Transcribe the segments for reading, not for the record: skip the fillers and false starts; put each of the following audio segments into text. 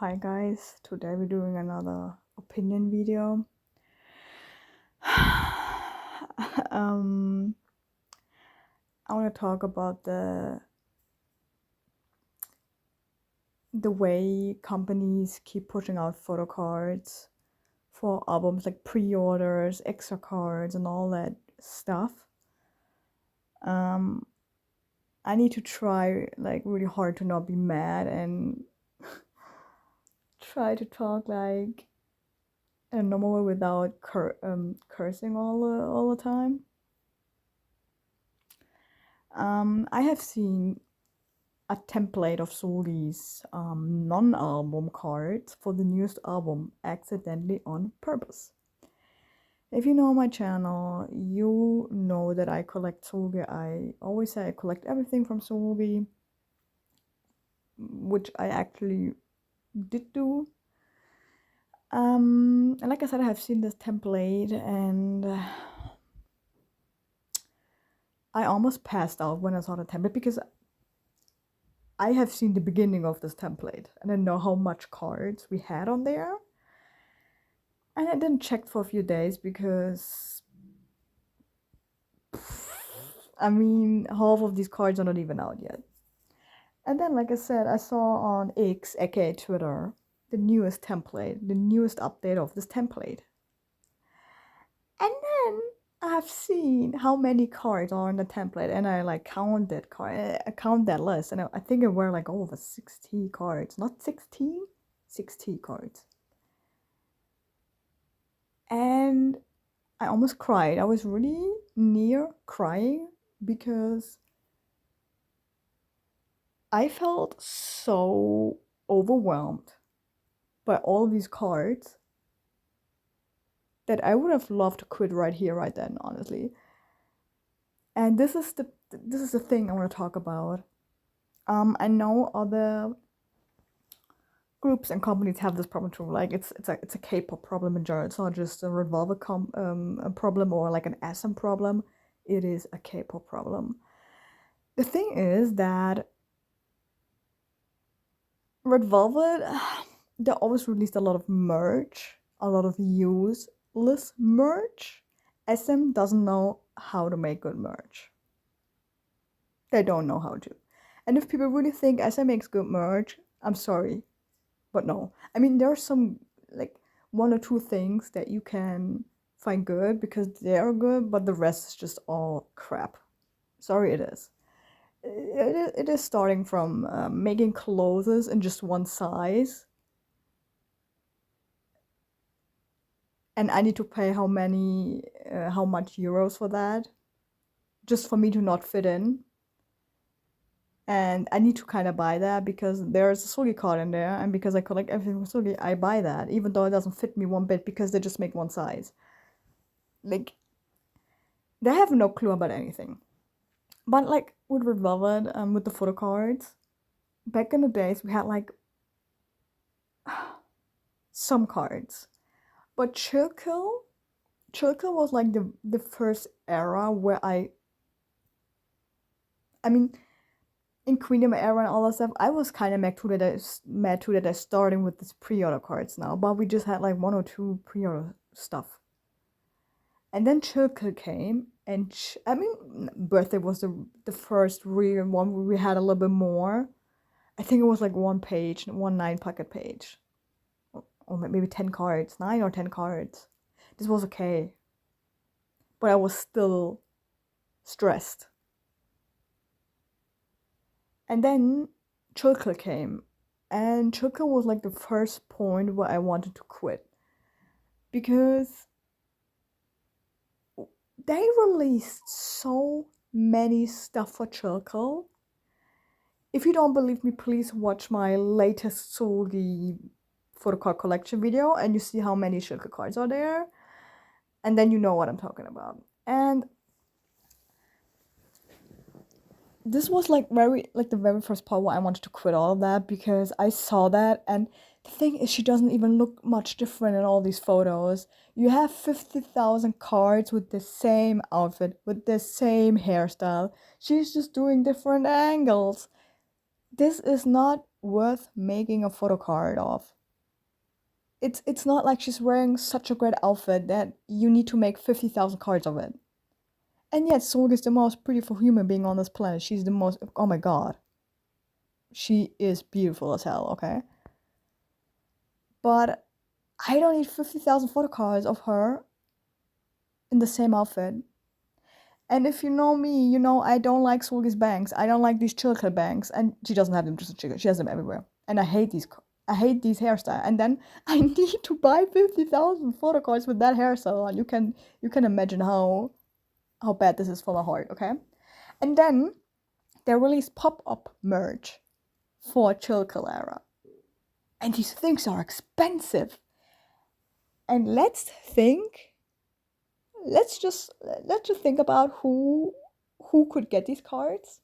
Hi guys, today we're doing another opinion video. um, I want to talk about the way companies keep pushing out photo cards for albums, like pre-orders, extra cards, and all that stuff. I need to try like really hard to not be mad and try to talk like in a normal way without cursing all the time. I have seen a template of Soli's non-album cards for the newest album accidentally on purpose. If you know my channel, you know that I collect Solgi. I always say I collect everything from Solgi, which I actually did do. And like I said, I have seen this template and I almost passed out when I saw the template because I have seen the beginning of this template and I know how much cards we had on there. And I didn't check for a few days because, I mean, half of these cards are not even out yet. And then, like I said, I saw on X, aka Twitter, the newest template, the newest update of this template. And then I've seen how many cards are in the template, and I like count that list, and I think it were like over 60 cards, not 16, 60 cards. And I almost cried. I was really near crying because I felt so overwhelmed by all these cards that I would have loved to quit right here, right then, honestly. And this is the thing I want to talk about. I know other groups and companies have this problem too. Like it's a K-pop problem in general. It's not just a Revolver a problem or like an SM problem. It is a K-pop problem. The thing is that Red Velvet, they always released a lot of merch, a lot of useless merch. SM doesn't know how to make good merch. They don't know how to. And if people really think SM makes good merch, I'm sorry, but no. I mean, there are some, like, one or two things that you can find good because they are good, but the rest is just all crap. Sorry, it is. It is starting from making clothes in just one size, and I need to pay how much euros for that, just for me to not fit in. And I need to kind of buy that because there's a Sogi card in there, and because I collect everything from Sogi, I buy that, even though it doesn't fit me one bit because they just make one size. Like, they have no clue about anything. But like with Red Velvet, with the photo cards, back in the days we had like some cards. But Chilkill was like the first era where I mean, in Queendom era and all that stuff, I was kind of mad too that they're starting with these pre-order cards now. But we just had like one or two pre-order stuff. And then Chilkill came, and I mean, Birthday was the first real one where we had a little bit more. I think it was like one page, one 9-pocket page. Or maybe 10 cards, 9 or 10 cards. This was okay. But I was still stressed. And then Chilkill came. And Chilkill was like the first point where I wanted to quit. Because they released so many stuff for Chilkill. If you don't believe me, please watch my latest Solgi photo card collection video and you see how many Chilkill cards are there. And then you know what I'm talking about. And this was like the very first part where I wanted to quit all of that because I saw that, and the thing is she doesn't even look much different in all these photos. You have 50,000 cards with the same outfit, with the same hairstyle. She's just doing different angles. This is not worth making a photo card of. It's not like she's wearing such a great outfit that you need to make 50,000 cards of it. And yet, Sorg is the most beautiful human being on this planet. She's the most, oh my god. She is beautiful as hell, okay? But I don't need 50,000 photo cards of her in the same outfit. And if you know me, you know I don't like Sorgi's bangs. I don't like these chilka bangs. And she doesn't have them just in chilka. She has them everywhere. And I hate these hairstyles. And then I need to buy 50,000 photo cards with that hairstyle on. You can imagine how bad this is for my heart, okay? And then they released pop-up merch for Chilka era. And these things are expensive. And let's just think about who could get these cards.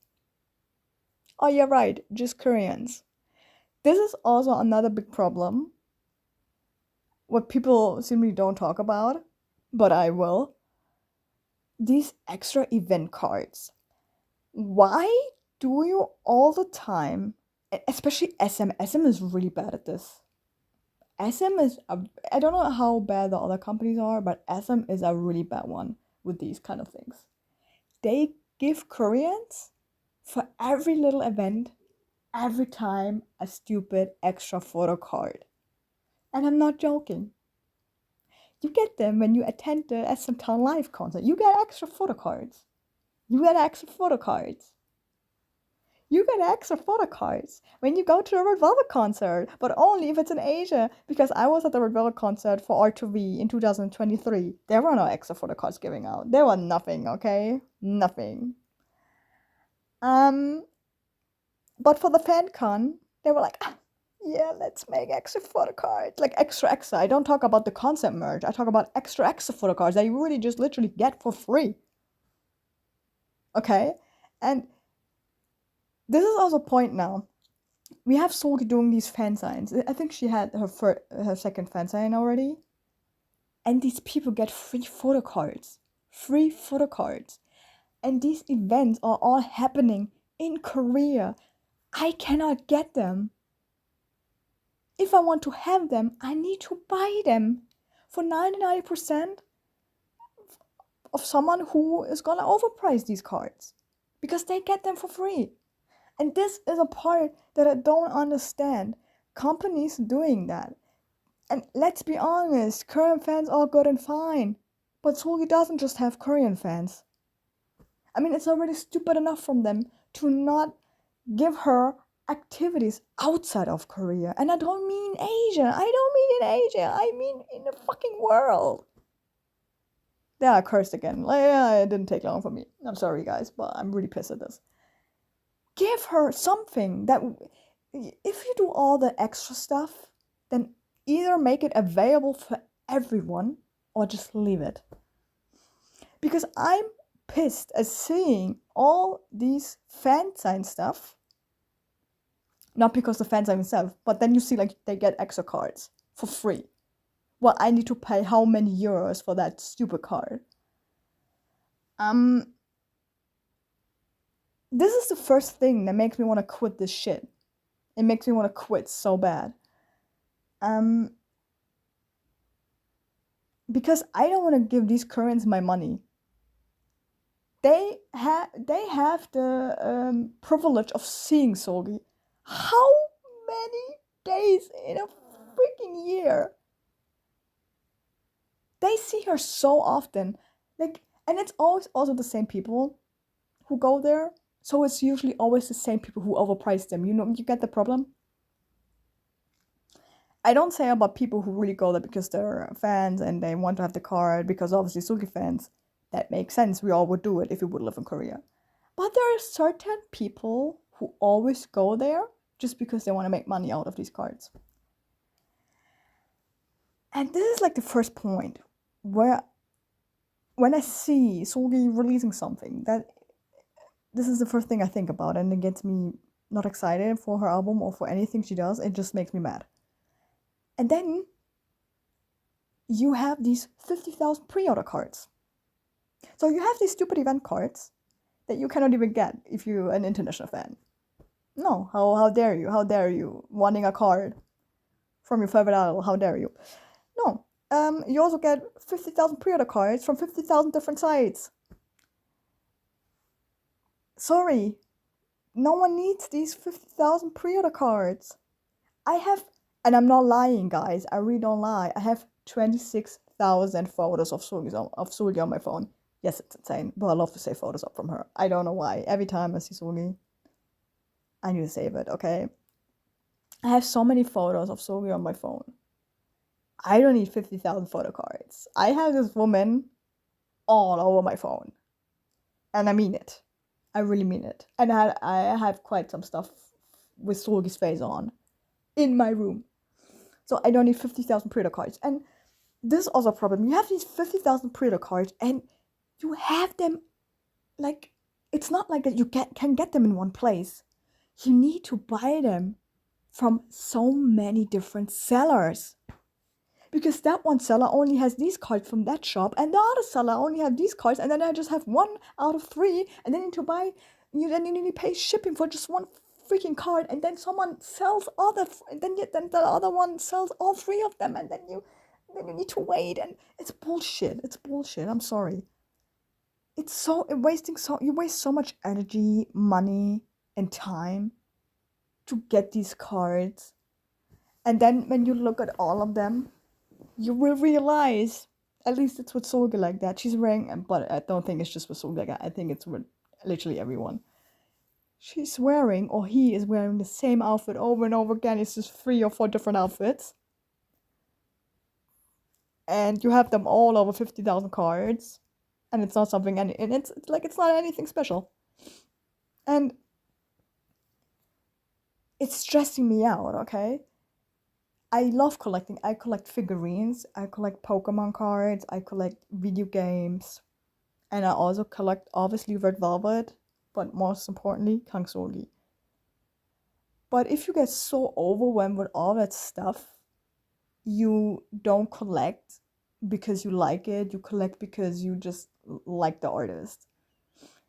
Oh yeah, right, just Koreans. This is also another big problem. What people simply don't talk about, but I will. These extra event cards. Why do you all the time, especially SM is really bad at this. SM is, I don't know how bad the other companies are, but SM is a really bad one with these kind of things. They give Koreans, for every little event, every time, a stupid extra photo card. And I'm not joking. You get them when you attend the SM Town Live concert. You get extra photo cards. You get extra photo cards. You get extra photo cards when you go to a Red Velvet concert, but only if it's in Asia. Because I was at the Red Velvet concert for R2V in 2023. There were no extra photo cards giving out. There was nothing, okay? Nothing. But for the fan con, they were like, yeah, let's make extra photo cards. Like extra. I don't talk about the concept merch. I talk about extra photo cards that you really just literally get for free. Okay? And this is also a point now. We have Solgi doing these fan signs. I think she had her second fan sign already. And these people get free photo cards. Free photo cards. And these events are all happening in Korea. I cannot get them. If I want to have them, I need to buy them for 99% of someone who is gonna overprice these cards. Because they get them for free. And this is a part that I don't understand. Companies doing that. And let's be honest, Korean fans are good and fine. But Solgi doesn't just have Korean fans. I mean, it's already stupid enough from them to not give her activities outside of Korea. And I don't mean Asia. I mean in the fucking world. Yeah, I cursed again. Yeah, it didn't take long for me. I'm sorry, guys, but I'm really pissed at this. Give her something that, if you do all the extra stuff, then either make it available for everyone or just leave it. Because I'm pissed at seeing all these fan sign stuff. Not because the fan sign themselves, but then you see like they get extra cards for free. Well, I need to pay how many euros for that stupid card? This is the first thing that makes me want to quit this shit. It makes me want to quit so bad. Because I don't want to give these Koreans my money. They have the privilege of seeing Solgi. How many days in a freaking year? They see her so often. Like, and it's always also the same people who go there. So it's usually always the same people who overprice them. You know, you get the problem? I don't say about people who really go there because they're fans and they want to have the card, because obviously Suki fans, that makes sense. We all would do it if we would live in Korea. But there are certain people who always go there just because they want to make money out of these cards. And this is like the first point where when I see Solgi releasing something, that this is the first thing I think about, and it gets me not excited for her album or for anything she does. It just makes me mad. And then you have these 50,000 pre-order cards. So you have these stupid event cards that you cannot even get if you're an international fan. No, how dare you? How dare you? Wanting a card from your favorite idol? How dare you? No. You also get 50,000 pre-order cards from 50,000 different sites. Sorry, no one needs these 50,000 pre-order cards. I have, and I'm not lying, guys. I really don't lie. I have 26,000 photos of Sugi on my phone. Yes, it's insane, but I love to save photos up from her. I don't know why. Every time I see Sugi, I need to save it, okay? I have so many photos of Sugi on my phone. I don't need 50,000 photo cards. I have this woman all over my phone. And I mean it. I really mean it. And I have quite some stuff with Sugi's face on in my room. So I don't need 50,000 pre-order cards. And this is also a problem. You have these 50,000 pre-order cards and you have them, like, it's not like that you can get them in one place. You need to buy them from so many different sellers. Because that one seller only has these cards from that shop, and the other seller only have these cards, and then I just have 1 out of 3, and then you need to buy, then you need to pay shipping for just one freaking card, and then someone sells then the other one sells all 3 of them, and then you need to wait, and it's bullshit. It's bullshit. I'm sorry. You waste so much energy, money, and time to get these cards, and then when you look at all of them, you will realize, at least it's with Solga like that. She's wearing, but I don't think it's just with Solga like that. I think it's with literally everyone. She's wearing, or he is wearing, the same outfit over and over again. It's just 3 or 4 different outfits. And you have them all over 50,000 cards. And it's not something, and it's like, it's not anything special. And it's stressing me out, okay? I love collecting. I collect figurines, I collect Pokemon cards, I collect video games, and I also collect, obviously, Red Velvet, but most importantly, Kangsogi. But if you get so overwhelmed with all that stuff, you don't collect because you like it, you collect because you just like the artist.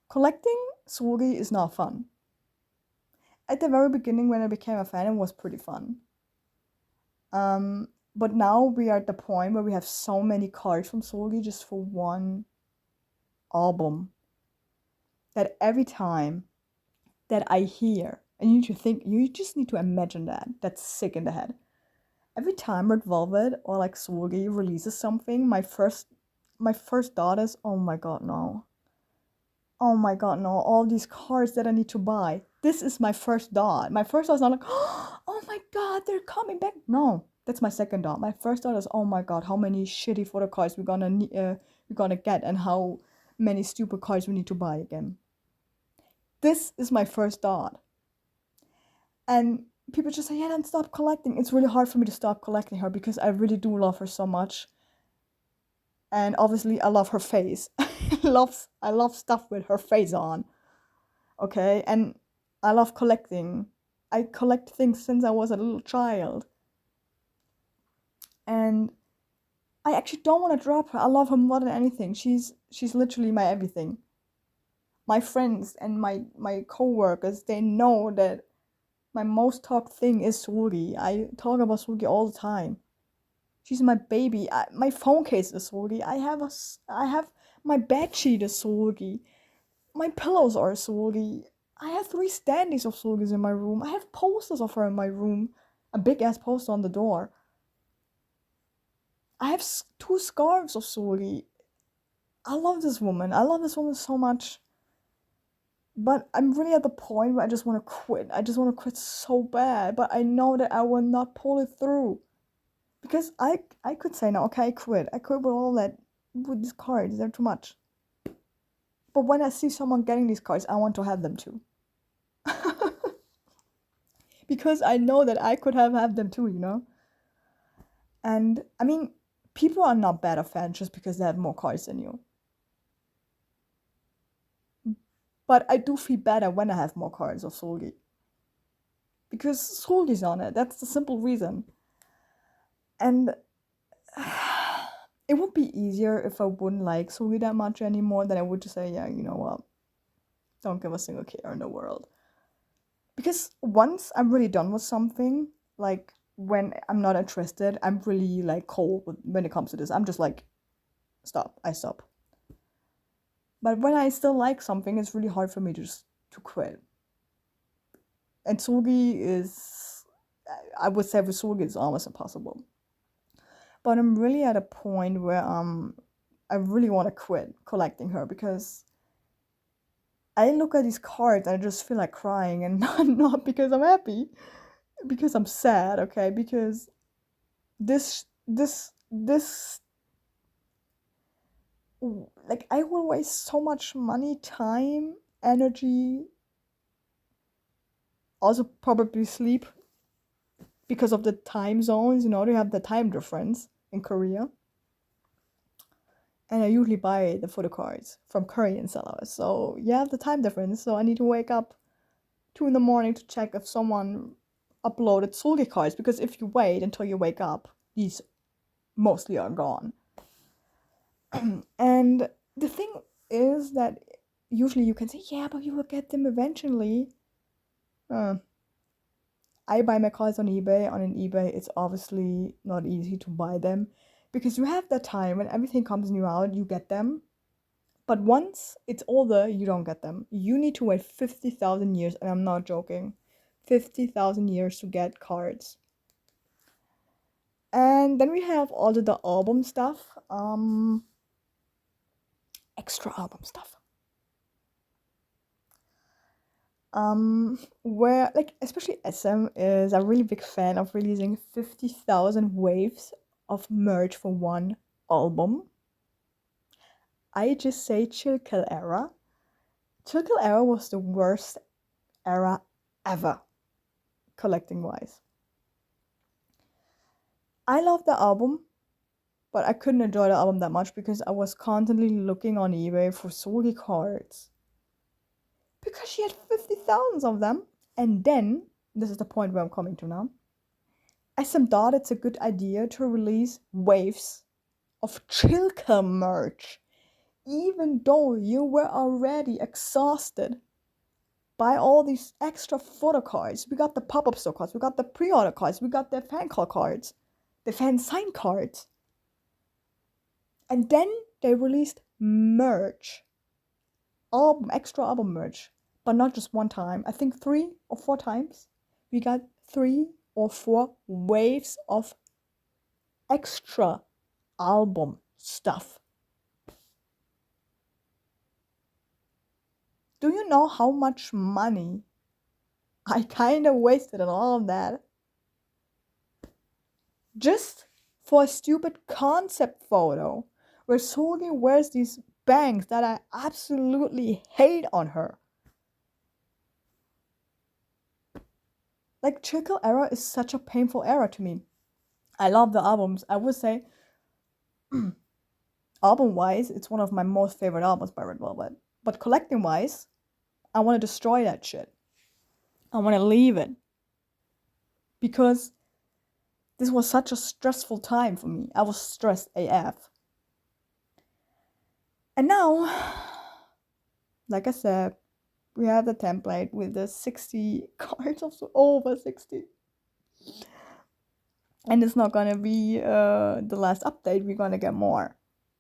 Collecting Sogi is not fun. At the very beginning, when I became a fan, it was pretty fun. But now we are at the point where we have so many cards from Sogi just for one album that every time that I hear, and you just need to imagine that. That's sick in the head. Every time Red Velvet or like Sogi releases something, my first thought is, oh my god, no. Oh my god, no. All these cards that I need to buy. This is my first thought. My first thought is not like, oh my god, they're coming back. No, that's my second thought. My first thought is, oh my god, how many shitty photo cards we're gonna get, and how many stupid cards we need to buy again. This is my first thought. And people just say, yeah, then stop collecting. It's really hard for me to stop collecting her because I really do love her so much. And obviously I love her face. I love stuff with her face on. Okay? And I love collecting. I collect things since I was a little child. And I actually don't want to drop her. I love her more than anything. She's literally my everything. My friends and my co-workers, they know that my most talked thing is Suri. I talk about Suri all the time. She's my baby. My phone case is Suri. I have my bed sheet is Suri. My pillows are Suri. I have 3 standees of Suris in my room. I have posters of her in my room. A big ass poster on the door. I have 2 scarves of Suri. I love this woman. I love this woman so much. But I'm really at the point where I just want to quit. I just want to quit so bad. But I know that I will not pull it through. Because I could say, no, okay, I quit. I quit with all that, with these cards. They're too much. But when I see someone getting these cards, I want to have them too. Because I know that I could have them too, you know? And, I mean, people are not better fans just because they have more cards than you. But I do feel better when I have more cards of Solgi. Because Solgi's on it. That's the simple reason. And it would be easier if I wouldn't like Solgi that much anymore than I would just say, yeah, you know what? Don't give a single care in the world. because once I'm really done with something, like when I'm not interested, I'm really like cold when it comes to this. I'm just like, stop, I stop. But when I still like something, it's really hard for me to quit. And Tsugi is, I would say with Tsugi, it's almost impossible. But I'm really at a point where I really want to quit collecting her because I look at these cards and I just feel like crying, and not because I'm happy, because I'm sad, okay? Because this like I will waste so much money, time, energy, also probably sleep because of the time zones, they have the time difference in Korea. And I usually buy the photo cards from Korean sellers. So you have the time difference, so I need to wake up 2 in the morning to check if someone uploaded Sulgi cards, because if you wait until you wake up, these mostly are gone. And the thing is that usually you can say, yeah, but you will get them eventually. I buy my cards on eBay. On an eBay, it's obviously not easy to buy them because you have that time when everything comes new out, you get them. But once it's older, you don't get them. You need to wait 50,000 years, and I'm not joking. 50,000 years to get cards. And then we have all the album stuff. Extra album stuff. Where, like, especially SM is a really big fan of releasing 50,000 waves of merch for one album. I just say Chill Kill era. Chill Kill era was the worst era ever, collecting wise. I love the album, but I couldn't enjoy the album that much because I was constantly looking on eBay for Solgi cards. Because she had 50,000 of them. And then, this is the point where I'm coming to now, SM thought it's a good idea to release waves of Chilka merch, even though you were already exhausted by all these extra photo cards. We got the pop-up store cards, we got the pre-order cards, we got the fan call cards, the fan sign cards. And then they released merch, extra album merch, but not just one time. I think 3 or 4 times. We got 3 or 4 waves of extra album stuff. Do you know how much money I kind of wasted on all of that? Just for a stupid concept photo where Solgi wears these bangs that I absolutely hate on her. Like, Chill era is such a painful era to me. I love the albums. I would say, album-wise, it's one of my most favorite albums by Red Velvet. But collecting-wise, I want to destroy that shit. I want to leave it. Because this was such a stressful time for me. I was stressed AF. And now, like I said, we have the template with the 60 cards, of over 60. And it's not gonna be the last update. We're gonna get more.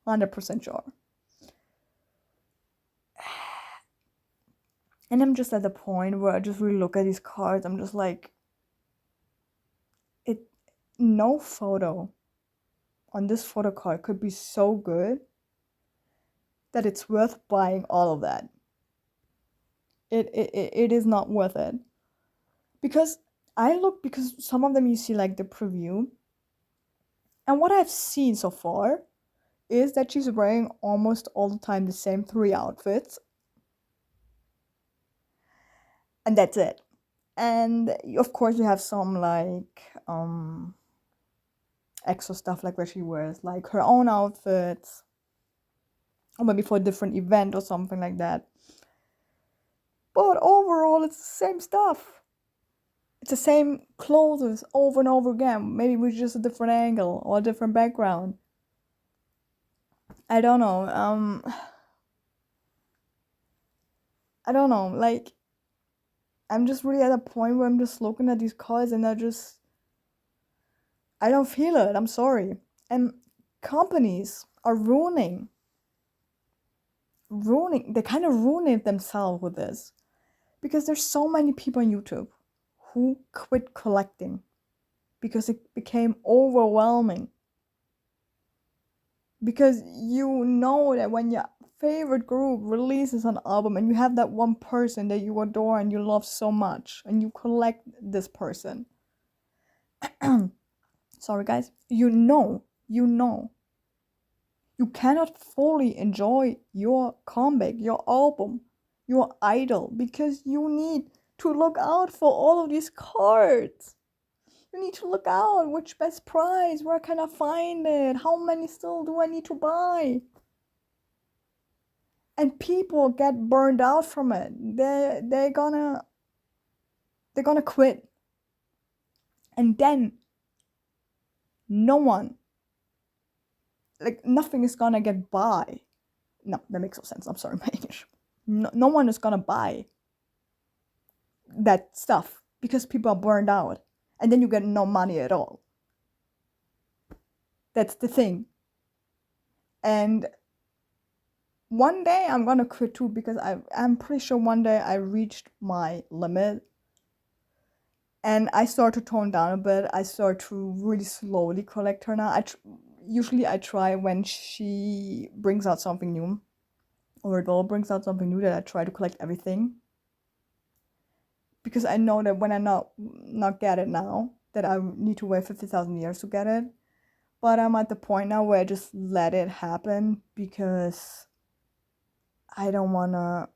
100% sure. And I'm just at the point where I just really look at these cards. I'm just like, no photo on this photo card could be so good that it's worth buying all of that. It is not worth it. Because some of them you see like the preview. And what I've seen so far is that she's wearing almost all the time the same 3 outfits. And that's it. And of course you have some like extra stuff, like where she wears like her own outfits, or maybe for a different event or something like that. But overall, it's the same stuff. It's the same clothes over and over again, maybe with just a different angle or a different background. I don't know. I don't know. Like, I'm just really at a point where I'm just looking at these cards and I don't feel it. I'm sorry. And companies are they kind of ruining themselves with this. Because there's so many people on YouTube who quit collecting because it became overwhelming. Because you know that when your favorite group releases an album and you have that one person that you adore and you love so much and you collect this person. Sorry guys, you know you cannot fully enjoy your comeback, your album, your idol, because you need to look out for all of these cards. You need to look out which best price, where can I find it, how many still do I need to buy? And people get burned out from it. They're gonna quit. And then no one, like nothing is gonna get by. No, that makes no sense. I'm sorry, my English. No one is gonna buy that stuff because people are burned out. And then you get no money at all. That's the thing. And one day I'm gonna quit too, because I'm pretty sure one day I reached my limit and I start to tone down a bit. I start to really slowly collect her now. Usually I try when she brings out something new, or a doll brings out something new, that I try to collect everything, because I know that when I not get it now, that I need to wait 50,000 years to get it. But I'm at the point now where I just let it happen, because I don't want to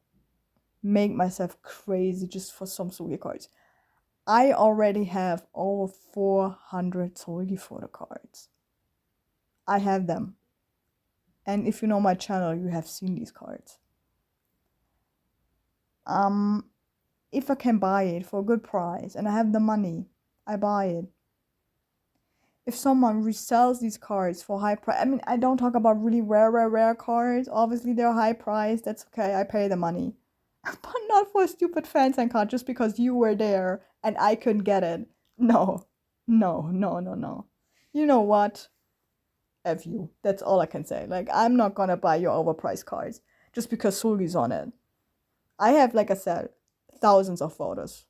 make myself crazy just for some Soulgy cards. I already have over 400 Soulgy photo cards. I have them. And if you know my channel, you have seen these cards. If I can buy it for a good price and I have the money, I buy it. If someone resells these cards for high price, I mean, I don't talk about really rare cards. Obviously, they're high price. That's okay. I pay the money. But not for a stupid fan sign card just because you were there and I couldn't get it. No. You know what? F you. That's all I can say. Like, I'm not gonna buy your overpriced cards just because Sully's on it. I have, like I said, thousands of photos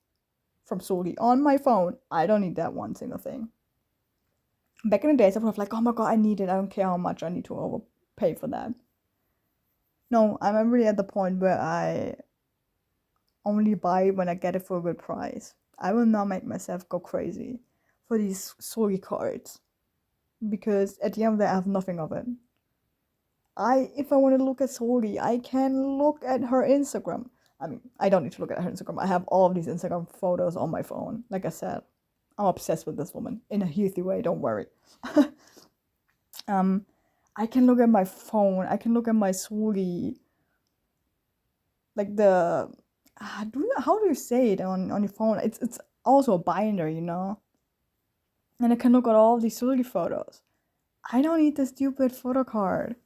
from Sully on my phone. I don't need that one single thing. Back in the days, I was like, oh my god, I need it. I don't care how much I need to overpay for that. No, I'm really at the point where I only buy when I get it for a good price. I will not make myself go crazy for these Sully cards, because at the end of the day, I have nothing of it. If I want to look at Sully, I can look at her Instagram. I mean, I don't need to look at her Instagram. I have all of these Instagram photos on my phone. Like I said, I'm obsessed with this woman in a healthy way. Don't worry. I can look at my phone. I can look at my Sully. Like the how do you say it on your phone? It's also a binder, you know. And I can look at all of these Sully photos. I don't need this stupid photo card.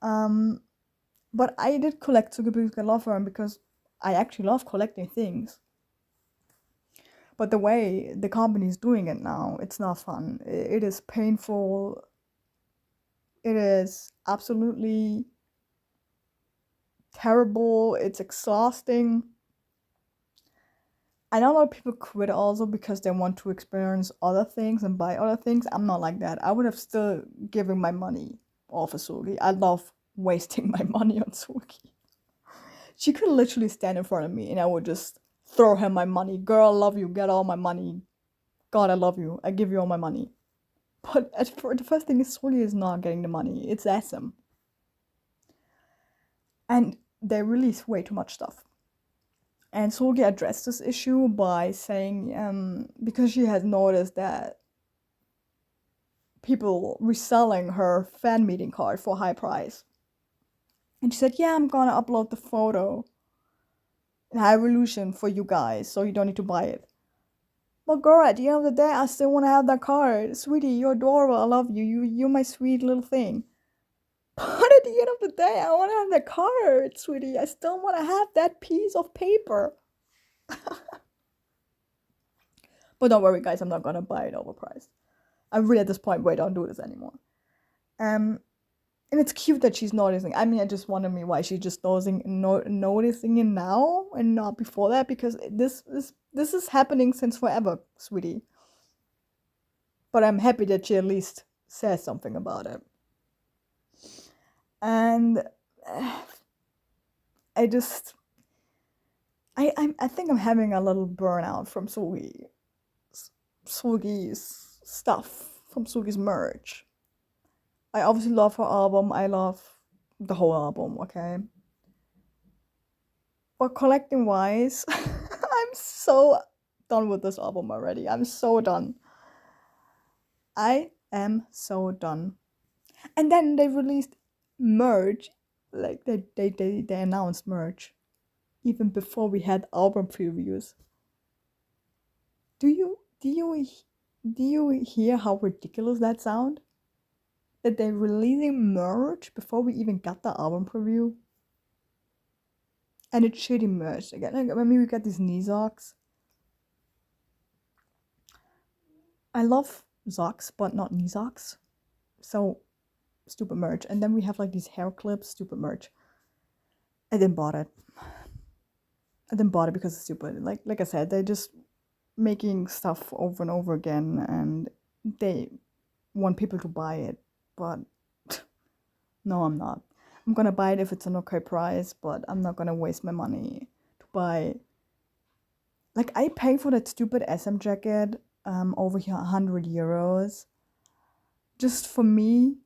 But I did collect Sully because I love her and because I actually love collecting things. But the way the company is doing it now, it's not fun. It is painful. It is absolutely terrible. It's exhausting. I know a lot of people quit also because they want to experience other things and buy other things. I'm not like that. I would have still given my money off of Sully. I love wasting my money on Sully. She could literally stand in front of me and I would just throw her my money. Girl, I love you. Get all my money. God, I love you. I give you all my money. But the first thing is Sully is not getting the money. It's SM. And they release way too much stuff. And Sully addressed this issue by saying, because she has noticed that people reselling her fan meeting card for a high price. And she said, yeah, I'm gonna upload the photo in high resolution for you guys, so you don't need to buy it. But girl, at the end of the day, I still want to have that card. Sweetie, you're adorable. I love you. You're my sweet little thing. But at the end of the day, I want to have that card, sweetie. I still want to have that piece of paper. But don't worry, guys, I'm not gonna buy it overpriced. I'm really at this point where I don't do this anymore. And it's cute that she's noticing. I mean, I just wonder me why she's just noticing it now and not before that, because this is happening since forever, sweetie. But I'm happy that she at least says something about it. And I just I think I'm having a little burnout from Sugi's stuff, from Sugi's merch. I obviously love her album. I love the whole album, okay? But collecting wise, I'm so done with this album already. I'm so done. I am so done. And then they released merch, like they announced merch even before we had album previews. Do you hear how ridiculous that sound? That they're releasing merch before we even got the album preview? And it's shitty merch again. Like, I mean, we got these knee socks. I love socks, but not knee socks. So stupid merch. And then we have like these hair clips, stupid merch. I didn't bought it. I didn't bought it because it's stupid. Like I said, they're just making stuff over and over again, and they want people to buy it. But no, I'm not. I'm gonna buy it if it's an okay price, but I'm not gonna waste my money to buy. Like, I pay for that stupid SM jacket over here 100 euros just for me,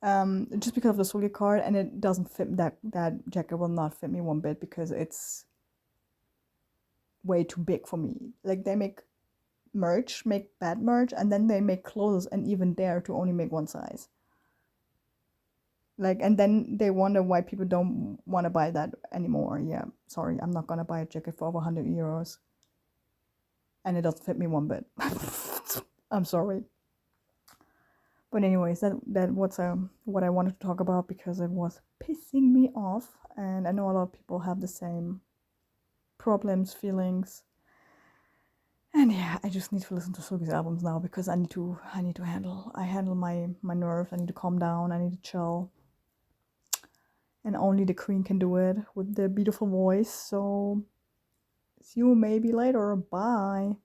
just because of the Soli card, and it doesn't fit. That jacket will not fit me one bit because it's way too big for me. Like, they make bad merch, and then they make clothes and even dare to only make one size. Like, and then they wonder why people don't want to buy that anymore. Yeah, sorry, I'm not gonna buy a jacket for over 100 euros. And it doesn't fit me one bit. I'm sorry. But anyways, that was what I wanted to talk about because it was pissing me off, and I know a lot of people have the same problems, feelings. And yeah, I just need to listen to Sugi's albums now because I need to handle my nerves. I need to calm down. I need to chill. And only the queen can do it with their beautiful voice. So see you maybe later. Bye.